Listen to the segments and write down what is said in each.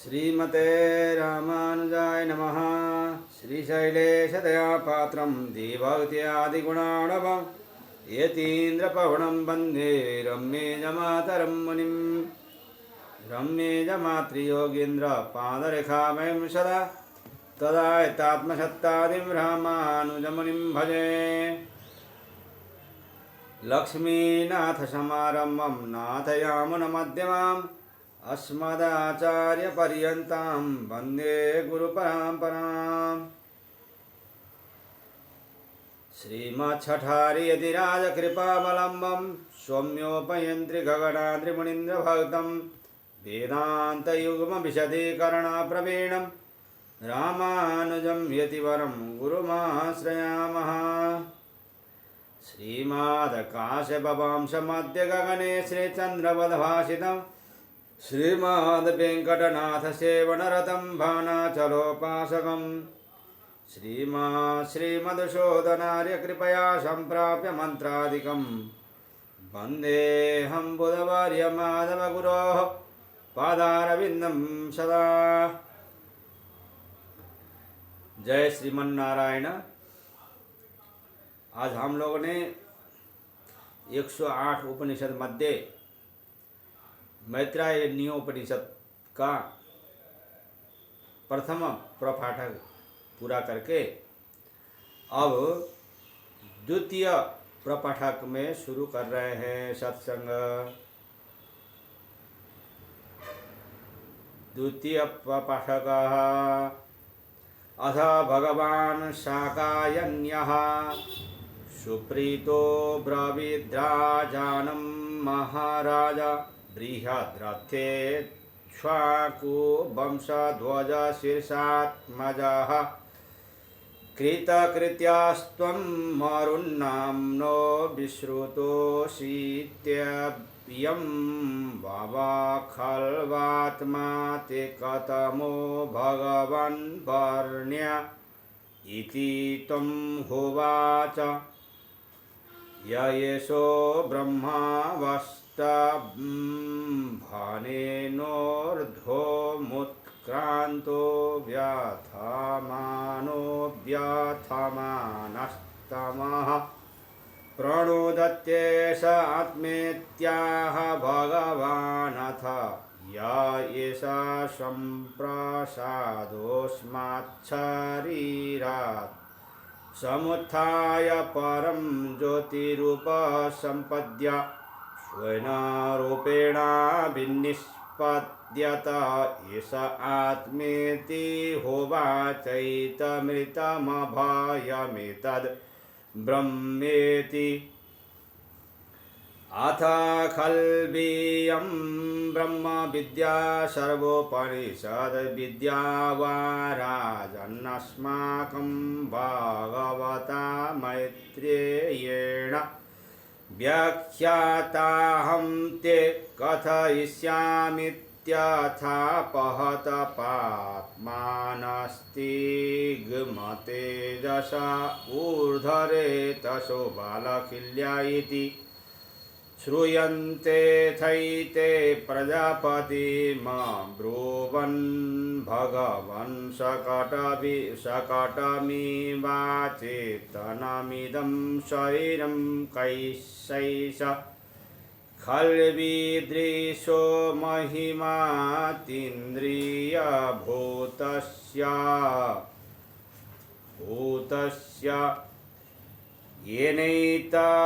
श्रीमते रामानुजाय नमः। श्रीशैलेशदयापात्रं देवभक्त्यादिगुणार्णवं यतीन्द्रपवनं वन्दे रम्येजमातरं मुनिं। रम्येजमातृयोगीन्द्रपादरेखामयं सदा तदा एतात्मसत्तादिं रामानुजमुनिं भजे। लक्ष्मीनाथसमारम्भं नाथयामुनमध्यमाम् अस्मदाचार्यपर्यन्तां वन्दे गुरुपरम्पराम्। श्रीमच्छठारियतिराजकृपावलम्बं सौम्योपयन्त्रि गगनाद्रिमुनीन्द्रभक्तं वेदान्तयुग्मविशदीकरणाप्रवीणं रामानुजं यतिवरं गुरुमाश्रयामः। श्रीमादकाश्यपवांशमध्यगगने श्रीचन्द्रवदभासितं श्रीमद्वेङ्कटनाथसेवनरतं भानाचलोपासकं श्रीमधुसूदनार्यकृपया सम्प्राप्य मन्त्रादिकं वन्देऽहं बुधवर्यमाधवगुरोः पादारविन्दं सदा। जय श्रीमन्नारायण। आज हम लोगों ने 108 उपनिषद मध्य मैत्रायणीयोपनिषद का प्रथम प्रपाठक पूरा करके अब द्वितीय प्रपाठक में शुरू कर रहे हैं सत्संग। द्वितीय प्रपाठक अथ भगवान् शाकायन्यः सुप्रीतो ब्रवीद्राजानं महाराज बृहद्रथेक्ष्वाकु वंशध्वज शीर्षात्मजः कृतकृत्यास्त्वं मरुन्नाम्नो विश्रुतोऽसीत्ययं वावाखल्वात्मा ते कथमो भगवन् वर्ण्य इति तं होवाच। ययेषो ब्रह्मावष्टभानेनोर्ध्वमुत्क्रान्तो व्यथमानो व्यथमानस्तमः प्रणोदत्येष आत्मेत्याह भगवानथ य एष सम्प्रसादोऽस्माच्छरीरात् समुत्थाय परं ज्योतिरूपसम्पद्य स्वेन रूपेण विनिष्पद्यत एष आत्मेति होवाचैतमृतमभयमेतद् ब्रह्मेति। अथ खल्वीयं ब्रह्मविद्या सर्वोपनिषद्विद्या वा राजन्नस्माकं भगवता मैत्रेयेण व्याख्याताहं ते कथयिष्यामीत्यथापहत पाप्मानस्तिग्मतेजसा ऊर्ध्वरेतसो बालकिल्या इति श्रूयन्ते थैते प्रजापतिमब्रुवन् भगवन् शकटमिवाचेतनमिदं शरीरं कैशैष खल्वीदृशो महिमातीन्द्रियभूतस्य येनैतद्विधमिदं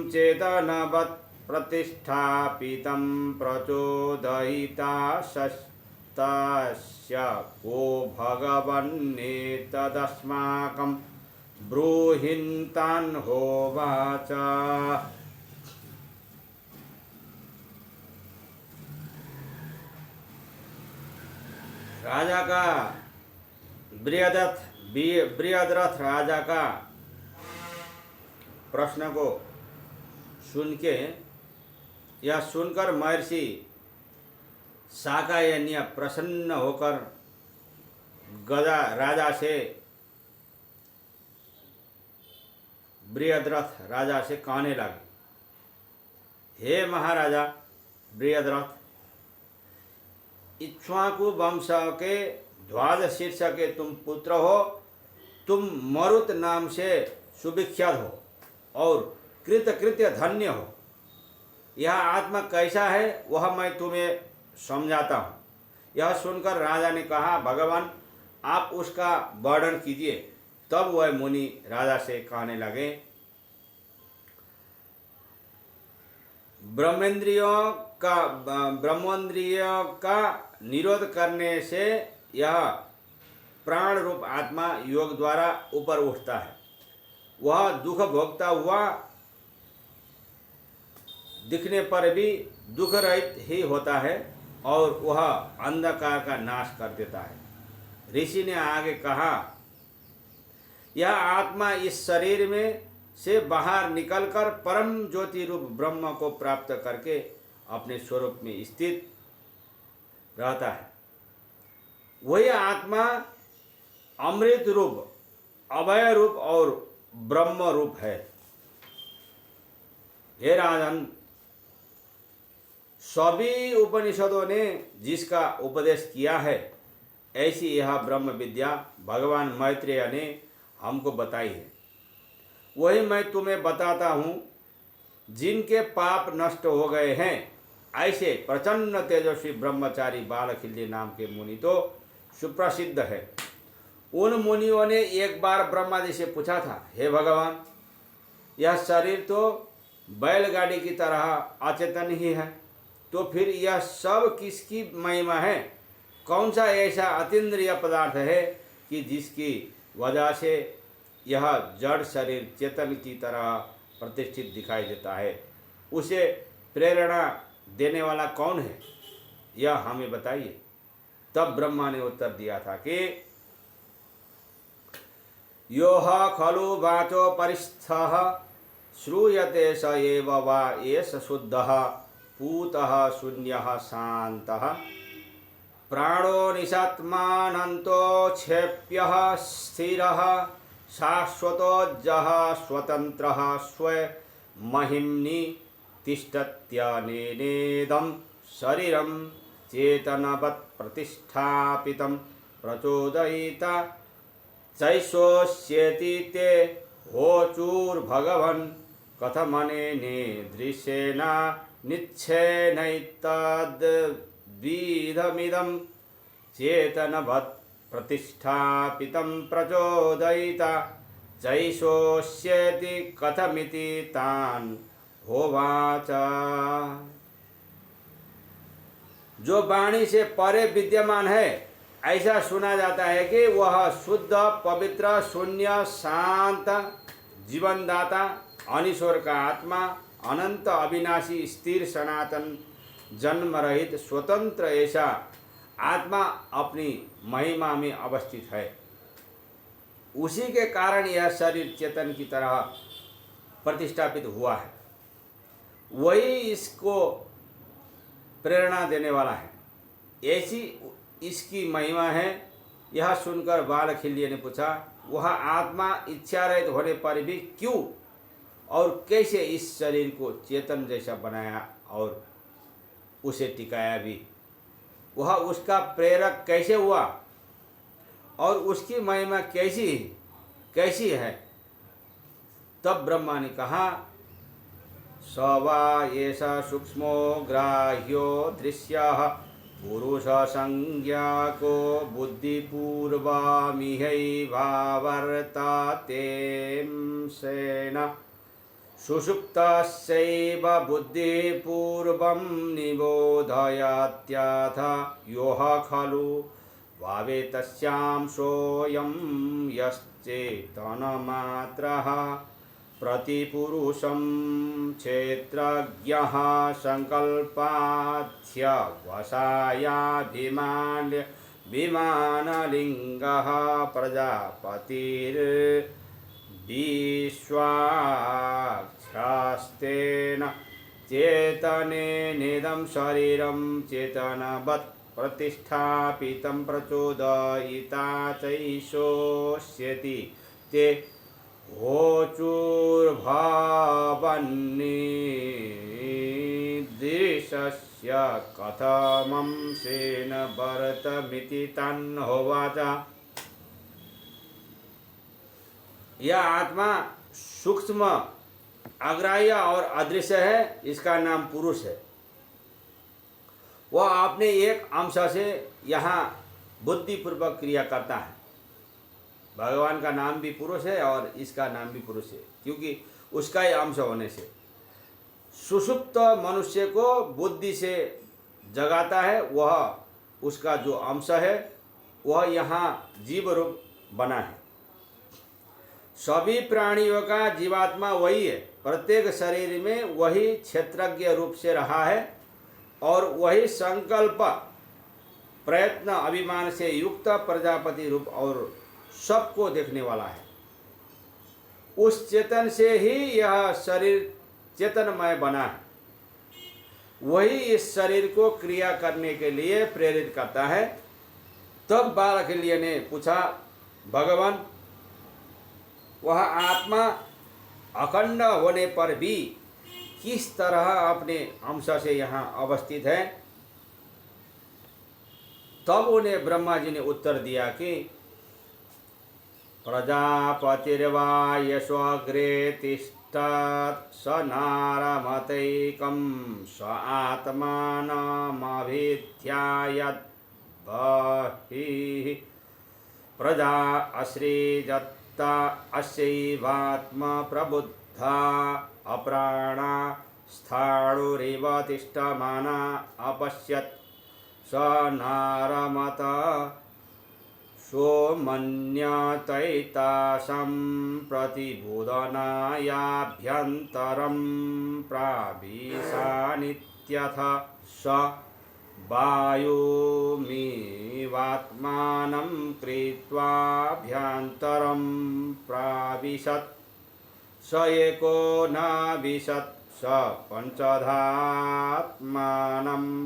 चेतनवत् प्रतिष्ठापितं प्रचोदयिता शस्तस्य को भगवन्नेतदस्माकं ब्रूहिन्तान् होवाच। राजा का बृहद्रथ राजा का प्रश्न को सुन के यह सुनकर महर्षि शाकायन्य प्रसन्न होकर गदा राजा से बृहद्रथ राजा से कहने लगे, हे महाराजा बृहद्रथ, इक्ष्वाकु वंश के ध्वज शीर्ष के तुम पुत्र हो। तुम मरुत नाम से सुविख्यात हो और कृतकृत्य धन्य हो। यह आत्मा कैसा है वह मैं तुम्हें समझाता हूँ। यह सुनकर राजा ने कहा, भगवान आप उसका वर्णन कीजिए। तब वह मुनि राजा से कहने लगे, ब्रह्मेंद्रियों का निरोध करने से यह प्राण रूप आत्मा योग द्वारा ऊपर उठता है। वह दुख भोगता हुआ दिखने पर भी दुख रहित ही होता है और वह अंधकार का नाश कर देता है। ऋषि ने आगे कहा, यह आत्मा इस शरीर में से बाहर निकलकर परम ज्योति रूप ब्रह्म को प्राप्त करके अपने स्वरूप में स्थित रहता है। वही आत्मा अमृत रूप, अभय रूप और ब्रह्म रूप है। हे राजन, सभी उपनिषदों ने जिसका उपदेश किया है, ऐसी यह ब्रह्म विद्या भगवान मैत्रेय ने हमको बताई है। वही मैं तुम्हें बताता हूँ। जिनके पाप नष्ट हो गए हैं, ऐसे प्रचंड तेजस्वी ब्रह्मचारी बालखिल्य नाम के मुनि तो सुप्रसिद्ध है। उन मुनियों ने एक बार ब्रह्मा जी से पूछा था, हे भगवान, यह शरीर तो बैलगाड़ी की तरह अचेतन ही है, तो फिर यह सब किसकी महिमा है? कौन सा ऐसा अतीन्द्रिय पदार्थ है कि जिसकी वजह से यह जड़ शरीर चेतन की तरह प्रतिष्ठित दिखाई देता है? उसे प्रेरणा देने वाला कौन है, यह हमें बताइए। तब ब्रह्मा ने उत्तर दिया था कि योह खलु वाचो परिस्थः श्रूयते स एव वा एष शुद्धः पूतः शून्यः शान्तः प्राणो निशात्मानन्तोक्षेप्यः स्थिरः शाश्वतोऽजः स्वतन्त्रः स्वयमहिम्नि तिष्ठत्यनेनेदं शरीरं चेतनवत् प्रतिष्ठापितं प्रचोदयिता चैषोष्येति ते होचुर्भगवन् कथमनेने दृश्येन निच्छेनैतद्विधमिदं चेतनवत् प्रतिष्ठापितं प्रचोदयिता चैषोष्येति कथमिति तान् होवाच। जो वाणी से परे विद्यमान है, ऐसा सुना जाता है कि वह शुद्ध, पवित्र, शून्य, शांत, जीवनदाता, अनिश्वर का आत्मा, अनंत, अविनाशी, स्थिर, सनातन, जन्म रहित, स्वतंत्र ऐसा आत्मा अपनी महिमा में अवस्थित है। उसी के कारण यह शरीर चेतन की तरह प्रतिष्ठापित हुआ है। वही इसको प्रेरणा देने वाला है, ऐसी इसकी महिमा है। यह सुनकर बालखिल्य ने पूछा, वह आत्मा इच्छा रहित होने पर भी क्यों और कैसे इस शरीर को चेतन जैसा बनाया और उसे टिकाया भी? वह उसका प्रेरक कैसे हुआ और उसकी महिमा कैसी है? तब ब्रह्मा ने कहा, स वा एषा सूक्ष्मो ग्राह्यो दृश्यः पुरुष संज्ञको बुद्धिपूर्वमिहैवावर्ततेऽंशेन सुषुप्तस्यैव बुद्धिपूर्वं निबोधयत्याथ योह खलु भावे तस्यां सोऽयं यश्चेतनमात्रः प्रतिपुरुषं क्षेत्रज्ञः संकल्पाध्यवसायाभिमानलिङ्गः प्रजापतिर्विश्वाक्षास्तेन चेतनेनेदं शरीरं चेतनवत् प्रतिष्ठापितं प्रचोदयिता चैषोष्यति ते होचुर्भवन्निदृशस्य कथमंसेन भरतमिति तन्होवाच। यह आत्मा सूक्ष्म, अग्राह्य और अदृश्य है, इसका नाम पुरुष है। वह अपने एक अंश से यहाँ बुद्धिपूर्वक क्रिया करता है। भगवान का नाम भी पुरुष है और इसका नाम भी पुरुष है, क्योंकि उसका ही अंश होने से। सुषुप्त मनुष्य को बुद्धि से जगाता है, वह उसका जो अंश है वह यहाँ जीव रूप बना है। सभी प्राणियों का जीवात्मा वही है। प्रत्येक शरीर में वही क्षेत्रज्ञ रूप से रहा है और वही संकल्प, प्रयत्न, अभिमान से युक्त प्रजापति रूप और सबको देखने वाला है। उस चेतन से ही यह शरीर चेतनमय बना है। वही इस शरीर को क्रिया करने के लिए प्रेरित करता है। तब बालकल्य ने पूछा, भगवान, वह आत्मा अखंड होने पर भी किस तरह अपने अंश से यहाँ अवस्थित है? तब उन्हें ब्रह्मा जी ने उत्तर दिया कि प्रजापतिर्वा यशोऽग्रे तिष्ठत् स नारमतैकं स आत्मानमभिध्यायत् बहिः प्रजा असृजत्ता अस्यैवात्मा प्रबुद्धा अप्राणा स्थाणुरिव तिष्ठमाना अपश्यत् स नारमत सोमन्यतैतासां प्रतिबोधनायाभ्यन्तरं प्राविशानित्यथ स वायुमिवात्मानं कृत्वाभ्यन्तरं प्राविशत् स एको नाविशत् स पञ्चधात्मानं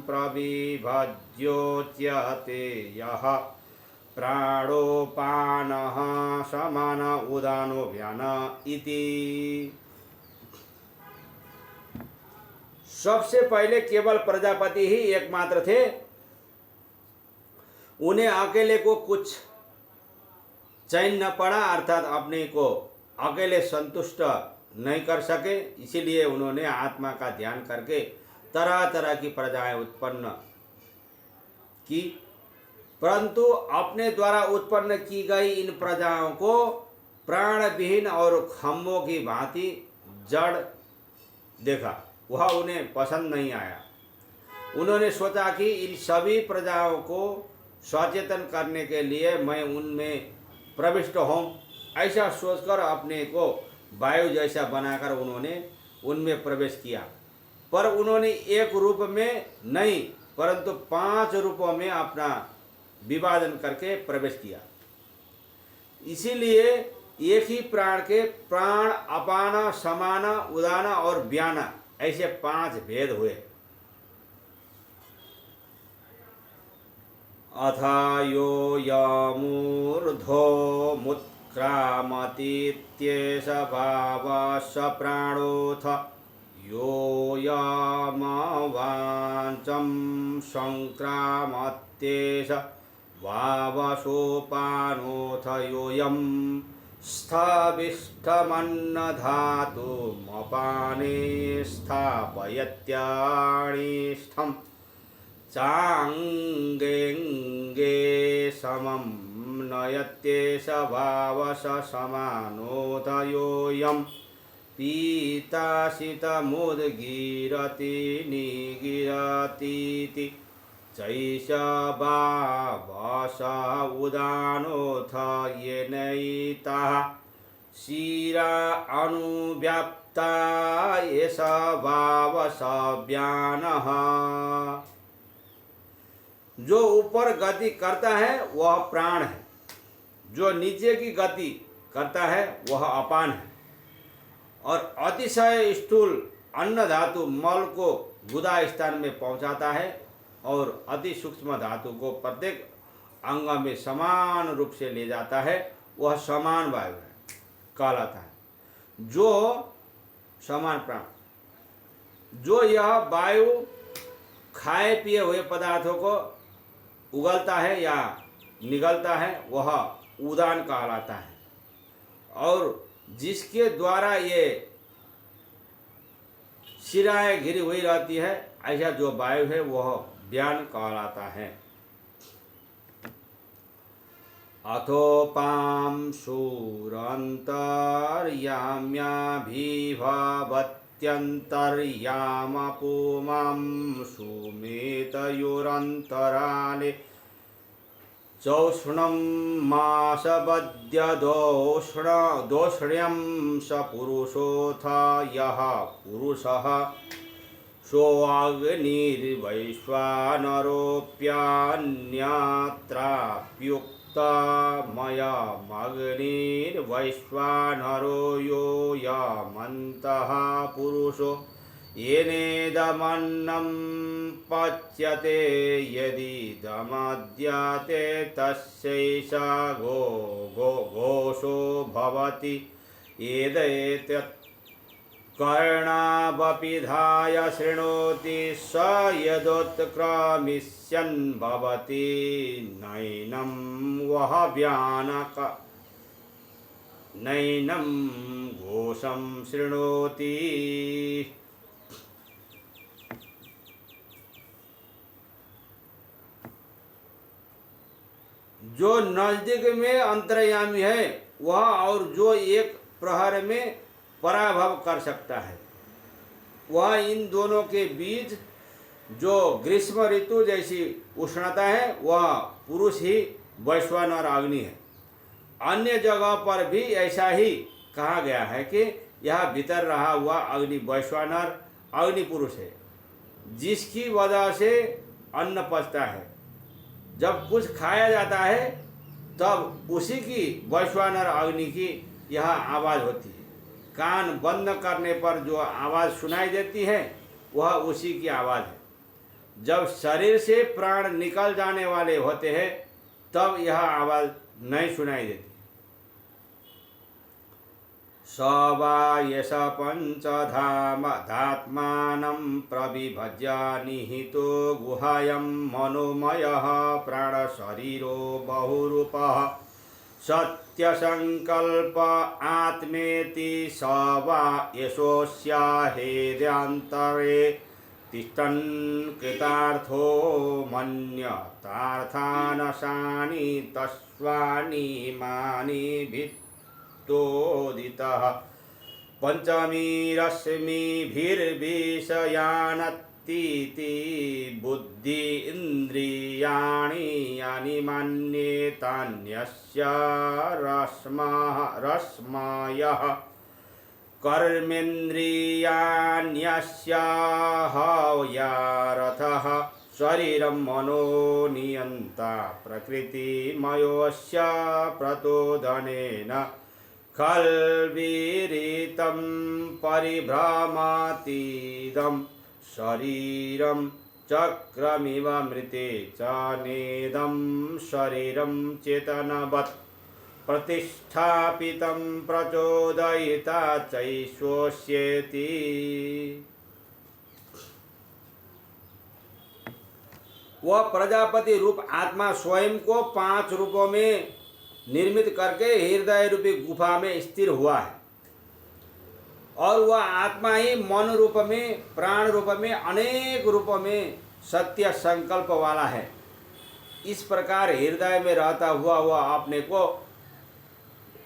प्रविभज्योच्यते यः प्राणोपानः समान उदानो व्यान इति। सबसे पहले केवल प्रजापति ही एकमात्र थे। उन्हें अकेले को कुछ चैन न पड़ा, अर्थात अपने को अकेले संतुष्ट नहीं कर सके। इसीलिए उन्होंने आत्मा का ध्यान करके तरह तरह की प्रजाएं उत्पन्न की, परंतु अपने द्वारा उत्पन्न की गई इन प्रजाओं को प्राण विहीन और खम्भों की भांति जड़ देखा। वह उन्हें पसंद नहीं आया। उन्होंने सोचा कि इन सभी प्रजाओं को सचेतन करने के लिए मैं उनमें प्रविष्ट हों। ऐसा सोचकर अपने को वायु जैसा बनाकर उन्होंने उनमें प्रवेश किया। पर उन्होंने एक रूप में नहीं, परंतु 5 रूपों में अपना विभाजन करके प्रवेश किया। इसीलिए एक ही प्राण के प्राण, अपान, समान, उदान और व्यान ऐसे 5 भेद हुए। अथ यो यमूर्ध्वो मुत्क्रामतीत्येष भावः प्राणोऽथ यो यमवाञ्चं संक्रामत्येष वावसोपानोऽथ योऽयं स्थविष्ठमन्नधातुमपाने स्थापयत्याणिष्ठं चाङ्गेङ्गे समं नयत्येष भावस समानोऽथ योऽयं पीतासितमुद्गीरति निगीरतीति चैष भावस उदानोऽथ येनैताः शिरा अनुव्याप्ता एष भावस व्यानः। जो ऊपर गति करता है वह प्राण है, जो नीचे की गति करता है वह अपान है, और अतिशय स्थूल अन्न धातु मल को गुदा स्थान में पहुंचाता है और अति सूक्ष्म धातु को प्रत्येक अंग में समान रूप से ले जाता है। वह समान वायु है कहलाता है। जो समान प्राण, जो यह वायु खाए पिए हुए पदार्थों को उगलता है या निगलता है वह उदान कहलाता है। और जिसके द्वारा ये शिराएं घिरी हुई रहती है ऐसा जो वायु है वह व्यान कहलाता है। अथोपां शूरन्तर्याम्याभिभवत्यन्तर्यामपुमां सुमेतयोरन्तराले चौष्णं मासवद्यदोष्ण्यं स पुरुषोऽथ यः पुरुषः सोऽग्निर्वैश्वानरोऽप्यान्यत्राप्युक्तमयमग्निर्वैश्वानरो यो यमन्तः पुरुषो येनेदमन्नं पच्यते यदिदमद्यते तस्यैष घोषो भवति एतत् कर्णावपिधाय शृणोति स यदोत्क्रमिष्यन् भवति नैनं वह व्यानक नैनं घोषं शृणोति। जो नजदीक में अंतर्यामी है वह और जो एक प्रहर में पराभव कर सकता है वह इन दोनों के बीच जो ग्रीष्म ऋतु जैसी उष्णता है वह पुरुष ही वैश्वानर अग्नि है। अन्य जगह पर भी ऐसा ही कहा गया है कि यह भीतर रहा हुआ अग्नि वैश्वानर अग्नि पुरुष है जिसकी वजह से अन्न पचता है। जब कुछ खाया जाता है तब उसी की वैश्वानर अग्नि की यह आवाज़ होती है। कान बंद करने पर जो आवाज़ सुनाई देती है वह उसी की आवाज़ है। जब शरीर से प्राण निकल जाने वाले होते हैं तब यह आवाज़ नहीं सुनाई देती। स वा यश पंचधात्मानं प्रविभज्य निहितो गुहायं मनोमयः प्राणशरीरो बहुरूपः सत्यसंकल्प आत्मेति स वा यशोऽस्य हृदयान्तरे तिष्ठन् कृतार्थो मन्यतार्थानशानि तस्वानि मानि भित्तोदितः पंचमी रश्मिभिर्विषयानतीति बुद्धि इंद्रियाणि यानि मन्येतान्यस्य रश्मयः कर्मेन्द्रियाण्यस्य हव्यारथः शरीरं मनो नियन्ता प्रकृतिमयोऽस्य प्रचोदनेन खल्वीरितं परिभ्रमतीदं शरीरं चक्रमिव मृते च नेदं शरीरं चेतनवत् प्रतिष्ठापितं प्रचोदयिता चैश्वस्येति। वह प्रजापति रूप आत्मा स्वयं को 5 रूपों में निर्मित करके हृदय रूपी गुफा में स्थिर हुआ है और वह आत्मा ही मन रूप में प्राण रूप में अनेक रूपों में सत्य संकल्प वाला है। इस प्रकार हृदय में रहता हुआ वह अपने को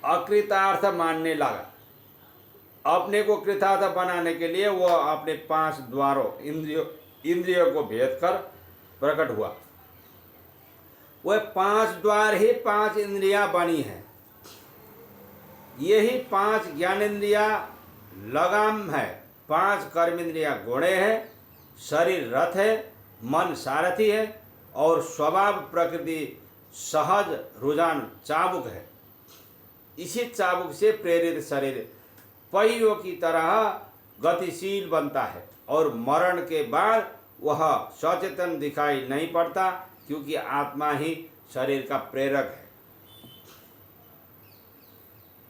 अकृतार्थ मानने लगा। अपने को कृतार्थ बनाने के लिए वह अपने 5 द्वारों इंद्रियों को भेद कर प्रकट हुआ। वह 5 द्वार ही 5 इंद्रियां बनी हैं। यही 5 ज्ञानेन्द्रिया लगाम है, 5 कर्मेंद्रिया घोड़े हैं, शरीर रथ है, मन सारथी है और स्वभाव प्रकृति सहज रुझान चाबुक है। इसी चाबुक से प्रेरित शरीर पहियों की तरह गतिशील बनता है और मरण के बाद वह सचेतन दिखाई नहीं पड़ता क्योंकि आत्मा ही शरीर का प्रेरक है।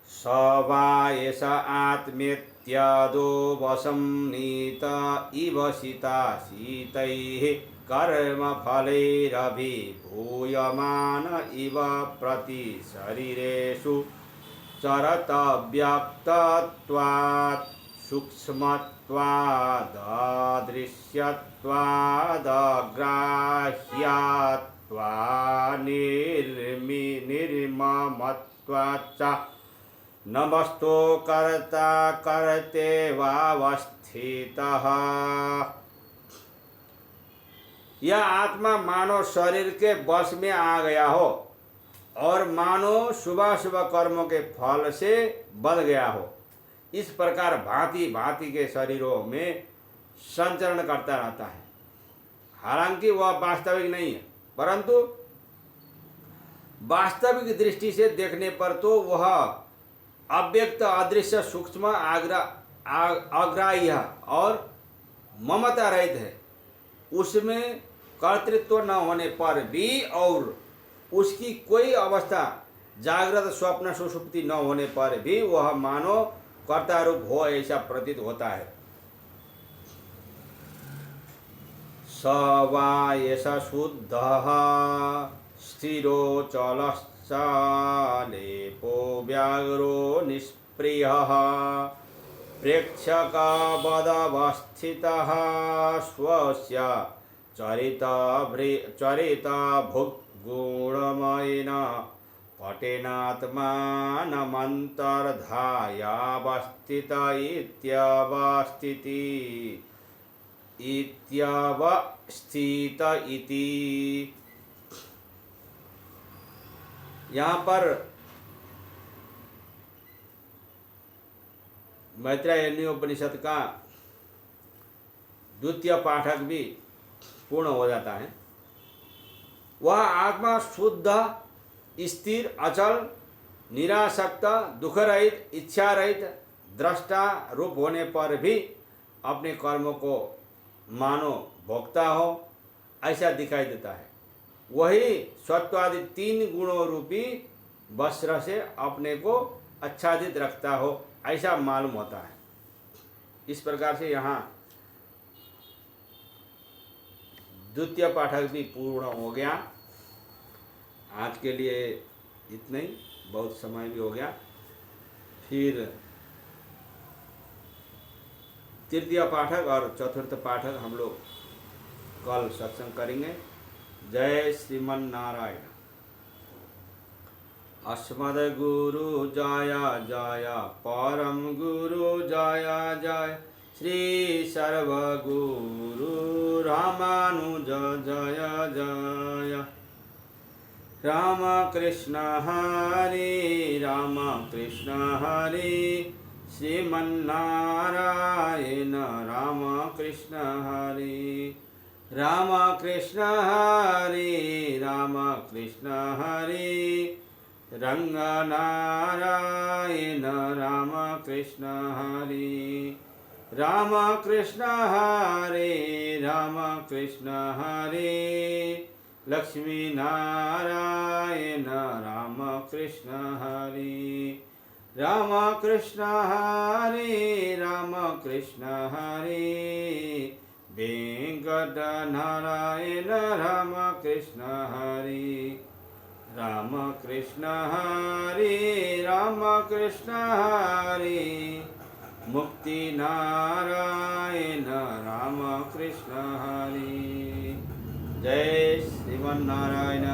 स वा एष इत्यादो वशं नीत इव सीता शीतैः कर्मफलैरभिभूयमान इव प्रति शरीरेषु चरतव्यक्तत्वात् सूक्ष्मत्वादग्राह्यत्वात् निर्ममत्वाच्च नमस्तो कर्ता करते वावस्थितः। यह आत्मा मानो शरीर के वश में आ गया हो और मानो शुभ शुभ कर्मों के फल से बंध गया हो। इस प्रकार भांति भांति के शरीरों में संचरण करता रहता है। हालांकि वह वास्तविक नहीं है, परंतु वास्तविक दृष्टि से देखने पर तो वह अव्यक्त अदृश्य सूक्ष्म अग्राह्य और ममता रहित है। उसमें कर्तृत्व न होने पर भी और उसकी कोई अवस्था जागृत स्वप्न सुषुप्ति न होने पर भी वह मानो कर्ता रूप हो ऐसा प्रतीत होता है। स वा एष शुद्धः स्थिरो चलश्चालेपो व्याघ्रो निष्प्रियः प्रेक्षकवदवस्थितः स्वस्य चरितभुग्गुणमयेन पटेनात्मानमन्तर्धायावस्थित इत्यवस्थित इति। यहाँ पर मैत्रेयी उपनिषद का द्वितीय पाठक भी पूर्ण हो जाता है। वह आत्मा शुद्ध, स्थिर, अचल, निरासक्त, दुख रहित, इच्छा रहित, दृष्टा रूप होने पर भी अपने कर्मों को मानो भोगता हो ऐसा दिखाई देता है। वही सत्वादि 3 गुणों रूपी वस्त्र से अपने को आच्छादित रखता हो ऐसा मालूम होता है। इस प्रकार से यहाँ द्वितीय पाठक भी पूर्ण हो गया। आज के लिए इतना ही, बहुत समय भी हो गया। फिर तृतीय पाठक और चतुर्थ पाठक हम लोग कल सत्संग करेंगे। जय श्रीमन नारायण। अस्मद्गुरु जय जय, परम गुरु जय जय, श्री सर्वगुरु रामानुज जय जय। राम कृष्ण हरे राम कृष्ण हरे, श्रीमन्नारायण राम कृष्ण हरे, राम कृष्ण हरे राम कृष्ण हरे, रंगनारायण राम कृष्ण हरे, राम कृष्ण हरे राम कृष्ण हरे, लक्ष्मी नारायण राम कृष्ण हरे, राम कृष्ण हरे राम कृष्ण हरे, वेंकट नारायण राम कृष्ण हरे, राम कृष्ण हरे राम कृष्ण हरे, मुक्ति नारायण राम कृष्ण हरे। जय श्रीमन नारायण।